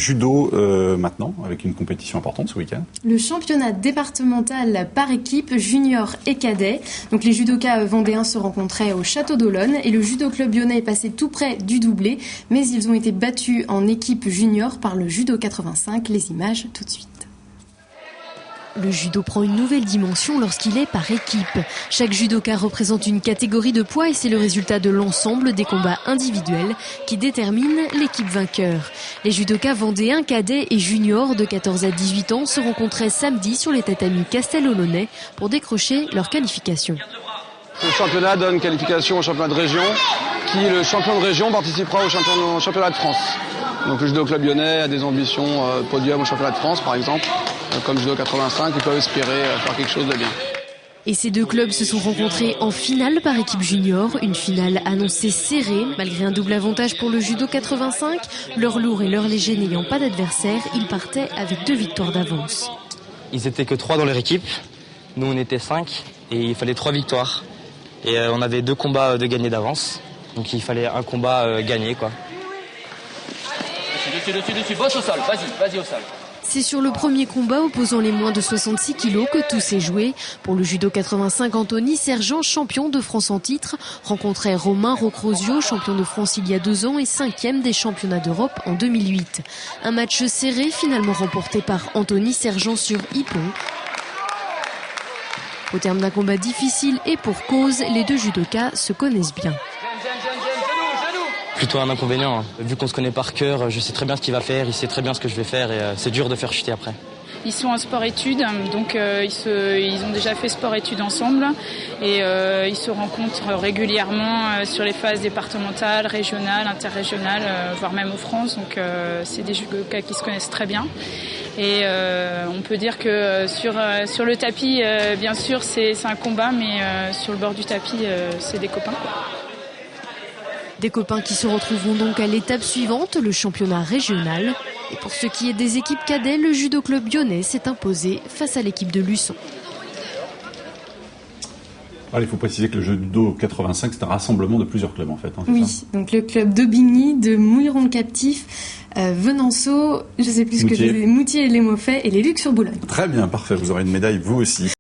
judo maintenant, avec une compétition importante ce week-end. Le championnat départemental par équipe junior et cadet. Donc les judokas vendéens se rencontraient au Château d'Olonne et le judo club lyonnais est passé tout près du doublé, mais ils ont été battus en équipe junior par le judo 85. Les images tout de suite. Le judo prend une nouvelle dimension lorsqu'il est par équipe. Chaque judoka représente une catégorie de poids et c'est le résultat de l'ensemble des combats individuels qui déterminent l'équipe vainqueur. Les judokas vendéens, cadets et juniors de 14 à 18 ans se rencontraient samedi sur les tatamis Castel-Olonnais pour décrocher leur qualification. Le championnat donne qualification au championnat de région, le champion de région participera au championnat de France. Donc le judo club lyonnais a des ambitions podium au championnat de France par exemple, comme judo 85, ils peuvent espérer faire quelque chose de bien. Et ces deux clubs se sont rencontrés en finale par équipe junior, une finale annoncée serrée. Malgré un double avantage pour le judo 85, leur lourd et leur léger n'ayant pas d'adversaire, ils partaient avec 2 victoires d'avance. Ils étaient que 3 dans leur équipe, nous on était 5 et il fallait 3 victoires. Et on avait 2 combats de gagner d'avance, donc il fallait un combat gagné quoi. Dessus, bosse au sol, vas-y au sol. C'est sur le premier combat opposant les moins de 66 kilos que tout s'est joué. Pour le judo 85, Anthony Sergent, champion de France en titre, rencontrait Romain Rocrosio, champion de France il y a 2 ans et 5e des championnats d'Europe en 2008. Un match serré, finalement remporté par Anthony Sergent sur Hippon. Au terme d'un combat difficile et pour cause, les deux judokas se connaissent bien. Plutôt un inconvénient, vu qu'on se connaît par cœur, je sais très bien ce qu'il va faire, il sait très bien ce que je vais faire et c'est dur de faire chuter après. Ils sont en sport-études, donc ils ont déjà fait sport-études ensemble et ils se rencontrent régulièrement sur les phases départementales, régionales, interrégionales, voire même aux France. Donc c'est des judokas qui se connaissent très bien. Et on peut dire que sur le tapis, bien sûr, c'est un combat, mais sur le bord du tapis, c'est des copains. Des copains qui se retrouveront donc à l'étape suivante, le championnat régional. Et pour ce qui est des équipes cadets, le judo club lyonnais s'est imposé face à l'équipe de Luçon. Il faut préciser que le judo 85, c'est un rassemblement de plusieurs clubs en fait. Oui, ça donc le club d'Aubigny, de Mouilleron-le-Captif, Venanceau, je sais plus ce que je disais, Moutier et les Maufais et les Lucs sur Boulogne. Très bien, parfait, vous aurez une médaille vous aussi.